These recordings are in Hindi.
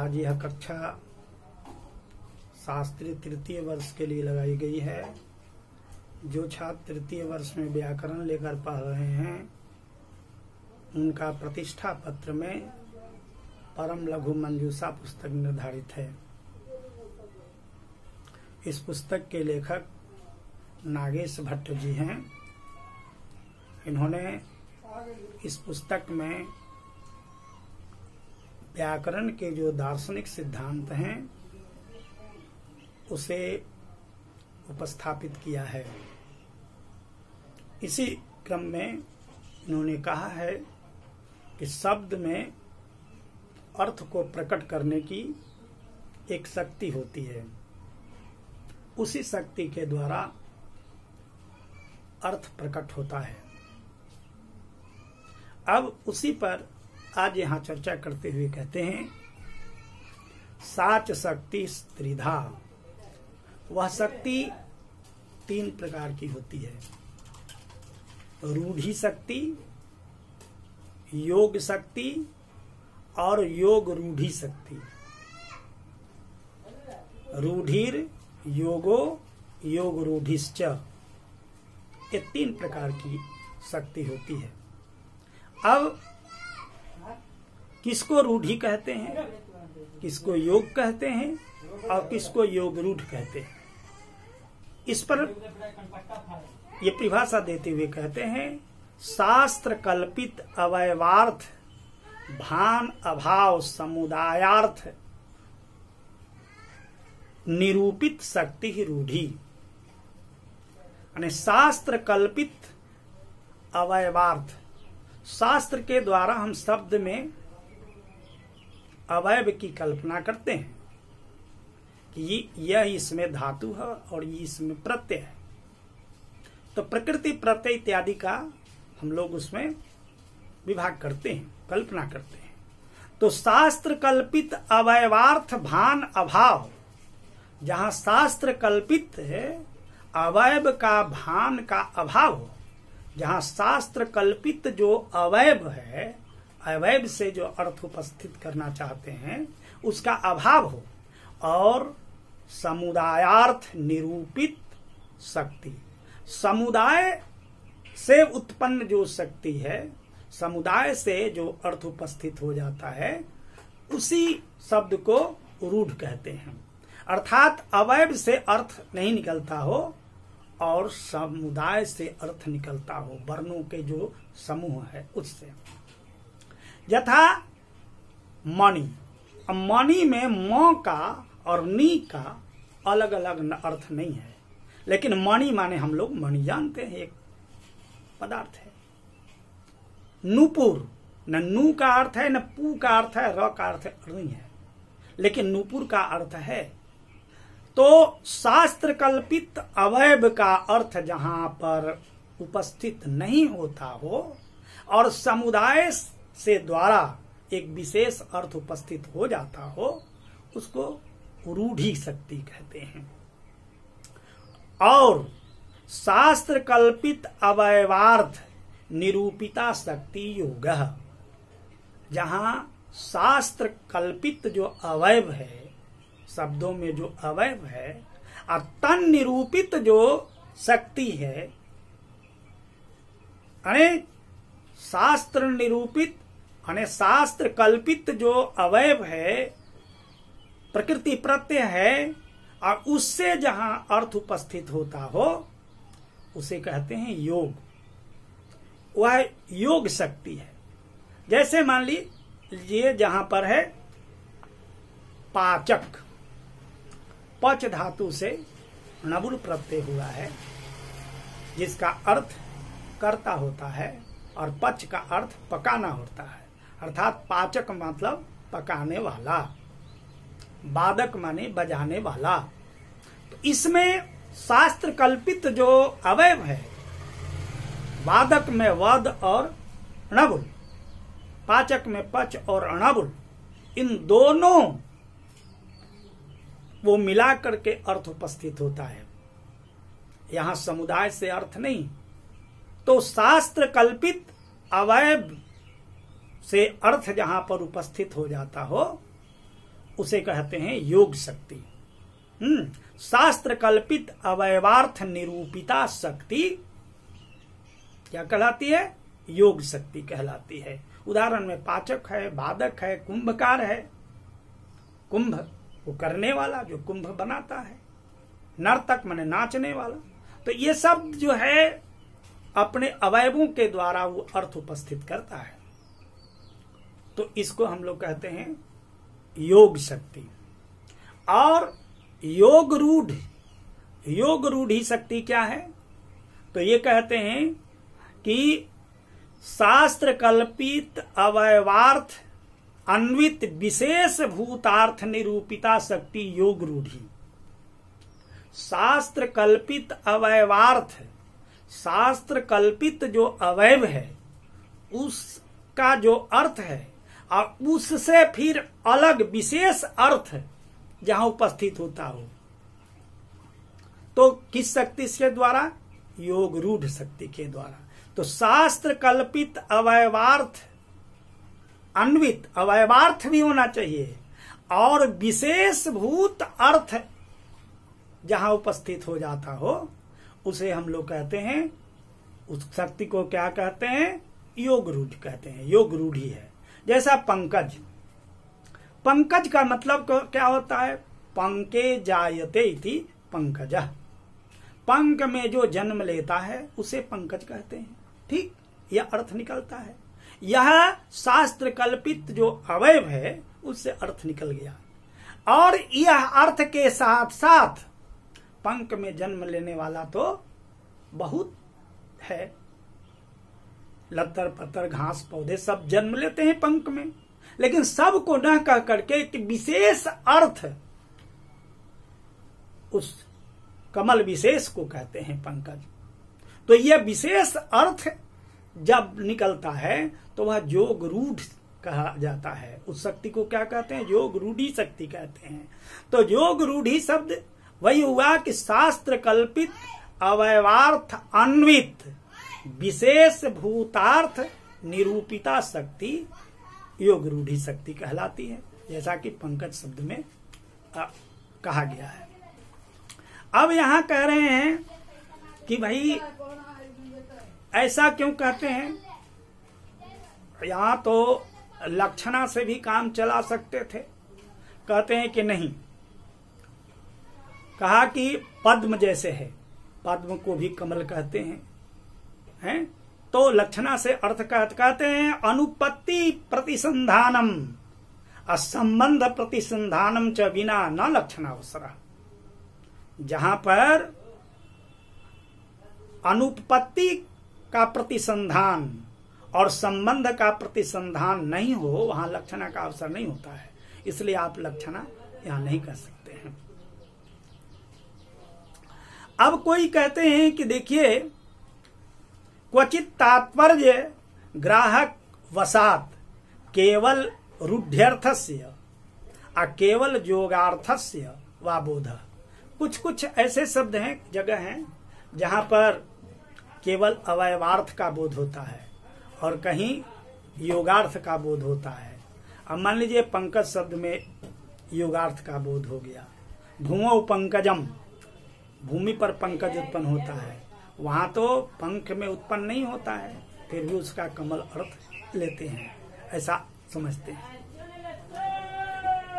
आज यह कक्षा शास्त्रीय तृतीय वर्ष के लिए लगाई गई है। जो छात्र तृतीय वर्ष में व्याकरण लेकर पढ़ रहे हैं उनका प्रतिष्ठा पत्र में परम लघु मंजूषा पुस्तक निर्धारित है। इस पुस्तक के लेखक नागेश भट्ट जी हैं। इन्होंने इस पुस्तक में व्याकरण के जो दार्शनिक सिद्धांत हैं उसे उपस्थापित किया है। इसी क्रम में इन्होंने कहा है कि शब्द में अर्थ को प्रकट करने की एक शक्ति होती है, उसी शक्ति के द्वारा अर्थ प्रकट होता है। अब उसी पर आज यहाँ चर्चा करते हुए कहते हैं, साच शक्ति त्रिधा। वह शक्ति तीन प्रकार की होती है, रूढ़ी शक्ति, योग शक्ति और योग रूढ़ी शक्ति। रूढ़िर योगो योग रूढ़िश्च, ये तीन प्रकार की शक्ति होती है। अब किसको रूढ़ी कहते हैं, किसको योग कहते हैं और किसको योग रूढ़ कहते हैं, इस पर ये परिभाषा देते हुए कहते हैं, शास्त्र कल्पित अवयवार्थ भान अभाव समुदायार्थ निरूपित शक्ति ही रूढ़ी। यानी शास्त्र कल्पित अवयवार्थ, शास्त्र के द्वारा हम शब्द में अवयव की कल्पना करते हैं कि यह इसमें धातु है और ये इसमें प्रत्यय है, तो प्रकृति प्रत्यय इत्यादि का हम लोग उसमें विभाग करते हैं, कल्पना करते हैं। तो शास्त्र कल्पित अवयवार्थ भान अभाव, जहां शास्त्र कल्पित है अवयव का भान का अभाव हो, जहां शास्त्र कल्पित जो अवयव है, अवयव से जो अर्थ उपस्थित करना चाहते हैं उसका अभाव हो, और समुदायार्थ निरूपित शक्ति, समुदाय से उत्पन्न जो शक्ति है, समुदाय से जो अर्थ उपस्थित हो जाता है, उसी शब्द को रूढ़ कहते हैं। अर्थात अवयव से अर्थ नहीं निकलता हो और समुदाय से अर्थ निकलता हो, वर्णों के जो समूह है उससे। यथा मणि, मणि में म का और नी का अलग अलग अर्थ नहीं है, लेकिन मणि माने हम लोग मणि जानते हैं, एक पदार्थ है। नूपुर, न नू का अर्थ है न पू का अर्थ है, र का अर्थ नहीं है, लेकिन नूपुर का अर्थ है। तो शास्त्र कल्पित अवयव का अर्थ जहां पर उपस्थित नहीं होता हो और समुदाय से द्वारा एक विशेष अर्थ उपस्थित हो जाता हो, उसको रूढ़ी शक्ति कहते हैं। और शास्त्र कल्पित अवयवार्थ निरूपिता शक्ति योग, जहां शास्त्र कल्पित जो अवयव है, शब्दों में जो अवयव है, और तन निरूपित जो शक्ति है, अने शास्त्र निरूपित अने शास्त्र कल्पित जो अवयव है, प्रकृति प्रत्यय है, और उससे जहां अर्थ उपस्थित होता हो उसे कहते हैं योग। वह योग शक्ति है। जैसे मान लीजिए जहां पर है पाचक, पच धातु से नबुल प्रत्यय हुआ है, जिसका अर्थ कर्ता होता है और पच का अर्थ पकाना होता है। अर्थात पाचक मतलब पकाने वाला, वादक माने बजाने वाला। तो इसमें शास्त्र कल्पित जो अवयव है, वादक में वद और णबुल, पाचक में पच और अणबुल, इन दोनों वो मिला करके अर्थ उपस्थित होता है। यहां समुदाय से अर्थ नहीं। तो शास्त्र कल्पित अवयव से अर्थ जहां पर उपस्थित हो जाता हो उसे कहते हैं योग शक्ति। शास्त्र कल्पित अवयवार्थ निरूपिता शक्ति क्या कहलाती है? योग शक्ति कहलाती है। उदाहरण में पाचक है, बाधक है, कुंभकार है। कुंभ वो करने वाला, जो कुंभ बनाता है। नर्तक माने नाचने वाला। तो ये सब जो है अपने अवयवों के द्वारा वो अर्थ उपस्थित करता है। तो इसको हम लोग कहते हैं योग शक्ति। और योग रूढ़ी शक्ति क्या है? तो ये कहते हैं कि शास्त्र कल्पित अवयवार्थ अन्वित विशेष भूतार्थ निरूपिता शक्ति योग रूढ़ी। शास्त्र कल्पित अवयवार्थ, शास्त्र कल्पित जो अवयव है उसका जो अर्थ है और उससे फिर अलग विशेष अर्थ जहां उपस्थित होता हो, तो किस शक्ति के द्वारा? योग रूढ़ शक्ति के द्वारा। तो शास्त्र कल्पित अवयवार्थ अन्वित, अवयवार्थ भी होना चाहिए, और विशेष भूत अर्थ जहां उपस्थित हो जाता हो उसे हम लोग कहते हैं, उस शक्ति को क्या कहते हैं? योग रूढ़ कहते हैं। योग रूढ़ी है। जैसा पंकज, पंकज का मतलब क्या होता है? पंके जायते इति पंकजः, पंक में जो जन्म लेता है उसे पंकज कहते हैं। ठीक, यह अर्थ निकलता है। यह शास्त्र कल्पित जो अवयव है उससे अर्थ निकल गया। और यह अर्थ के साथ साथ पंख में जन्म लेने वाला तो बहुत है। लतर पत्तर घास पौधे सब जन्म लेते हैं पंख में, लेकिन सबको न कह करके एक विशेष अर्थ, उस कमल विशेष को कहते हैं पंकज। तो यह विशेष अर्थ जब निकलता है तो वह योग रूढ़ कहा जाता है। उस शक्ति को क्या कहते हैं? योग रूढ़ी शक्ति कहते हैं। तो योग रूढ़ी शब्द वही हुआ कि शास्त्र कल्पित अवयवार्थ अन्वित विशेष भूतार्थ निरूपिता शक्ति योग रूढ़ी शक्ति कहलाती है, जैसा कि पंकज शब्द में कहा गया है। अब यहां कह रहे हैं कि भाई ऐसा क्यों कहते हैं? यहां तो लक्षणा से भी काम चला सकते थे। कहते हैं कि नहीं, कहा कि पद्म जैसे है, पद्म को भी कमल कहते हैं, तो लक्षणा से अर्थ कहते हैं अनुपत्ति प्रतिसंधानम असंबंध प्रतिसंधानम च बिना न लक्षणावसरा। जहां पर अनुपत्ति का प्रतिसंधान और संबंध का प्रतिसंधान नहीं हो, वहां लक्षणा का अवसर नहीं होता है। इसलिए आप लक्षणा यहां नहीं कर सकते हैं। अब कोई कहते हैं कि देखिए, क्वचित तात्पर्य ग्राहक वसात केवल रूढ़्यर्थस्य केवल जोगार्थस्य वा बोध। कुछ कुछ ऐसे शब्द हैं, जगह हैं जहां पर केवल अवयवार्थ का बोध होता है और कहीं योगार्थ का बोध होता है। अब मान लीजिए पंकज शब्द में योगार्थ का बोध हो गया। भूमौ पंकजम, भूमि पर पंकज उत्पन्न होता है, वहां तो पंख में उत्पन्न नहीं होता है, फिर भी उसका कमल अर्थ लेते हैं, ऐसा समझते हैं।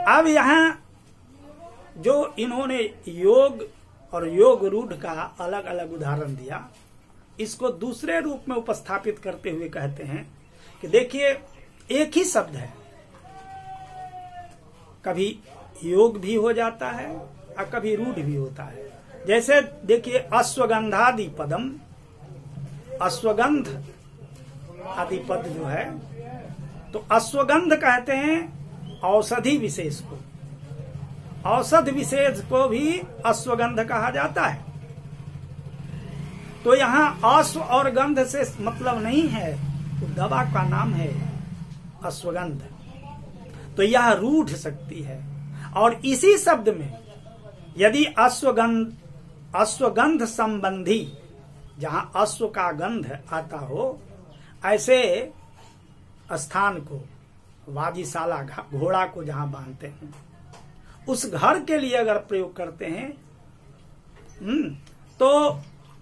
अब यहाँ जो इन्होंने योग और योग रूढ़ का अलग अलग उदाहरण दिया, इसको दूसरे रूप में उपस्थापित करते हुए कहते हैं कि देखिए, एक ही शब्द है, कभी योग भी हो जाता है और कभी रूढ़ भी होता है। जैसे देखिए, अश्वगंधादि पदम, अश्वगंध आदि पद जो है, तो अश्वगंध कहते हैं औषधि विशेष को, औषध विशेष को भी अश्वगंध कहा जाता है। तो यहाँ अश्व और गंध से मतलब नहीं है, तो दवा का नाम है अश्वगंध। तो यह रूढ़ शक्ति है। और इसी शब्द में यदि अश्वगंध संबंधी, जहां अश्व का गंध आता हो, ऐसे स्थान को, वाजीशाला घोड़ा को जहां बांधते हैं, उस घर के लिए अगर प्रयोग करते हैं तो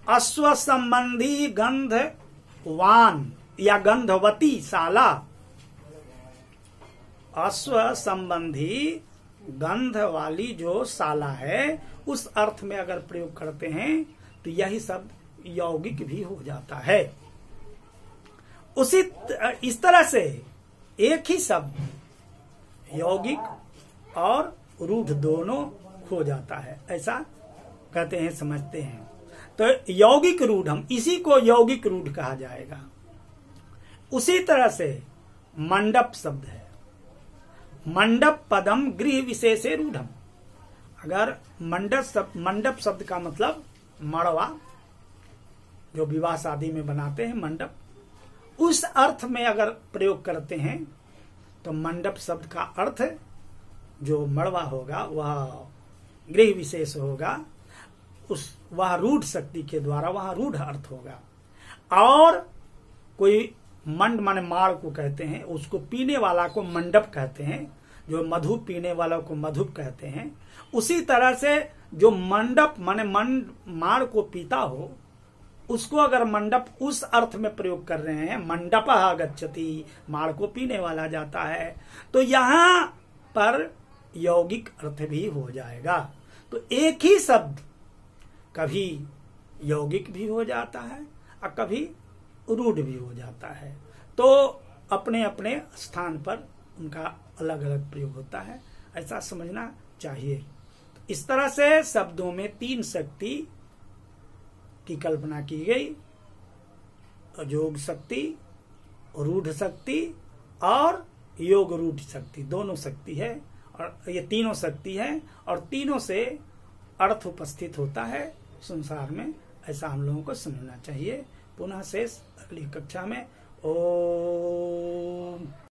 अश्व संबंधी गंधवान या गंधवती शाला, अश्व संबंधी गंध वाली जो शाला है उस अर्थ में अगर प्रयोग करते हैं तो यही शब्द यौगिक भी हो जाता है। इस तरह से एक ही शब्द यौगिक और रूढ़ दोनों हो जाता है, ऐसा कहते हैं, समझते हैं। तो यौगिक रूढ़, हम इसी को यौगिक रूढ़ कहा जाएगा। उसी तरह से मंडप शब्द है, मंडप पदम गृह विशेषे रूढ़म। अगर मंडप शब्द का मतलब मड़वा, जो विवाह शादी में बनाते हैं मंडप, उस अर्थ में अगर प्रयोग करते हैं तो मंडप शब्द का अर्थ जो मड़वा होगा वह गृह विशेष होगा, वह रूढ़ शक्ति के द्वारा वह रूढ़ अर्थ होगा। और कोई मंड माने माड़ को कहते हैं, उसको पीने वाला को मंडप कहते हैं, जो मधु पीने वाला को मधुप कहते हैं। उसी तरह से जो मंडप माने माड़ को पीता हो उसको अगर मंडप उस अर्थ में प्रयोग कर रहे हैं, मंडपः गच्छति, माड़ को पीने वाला जाता है, तो यहां पर यौगिक अर्थ भी हो जाएगा। तो एक ही शब्द कभी यौगिक भी हो जाता है और कभी रूढ़ भी हो जाता है। तो अपने अपने स्थान पर उनका अलग अलग प्रयोग होता है, ऐसा समझना चाहिए। तो इस तरह से शब्दों में तीन शक्ति की कल्पना की गई, योग शक्ति, रूढ़ शक्ति और योग रूढ़ शक्ति, दोनों शक्ति है। और ये तीनों शक्ति है और तीनों से अर्थ उपस्थित होता है संसार में, ऐसा हम लोगों को समझना चाहिए। पुनः शेष अगली कक्षा में। ओम।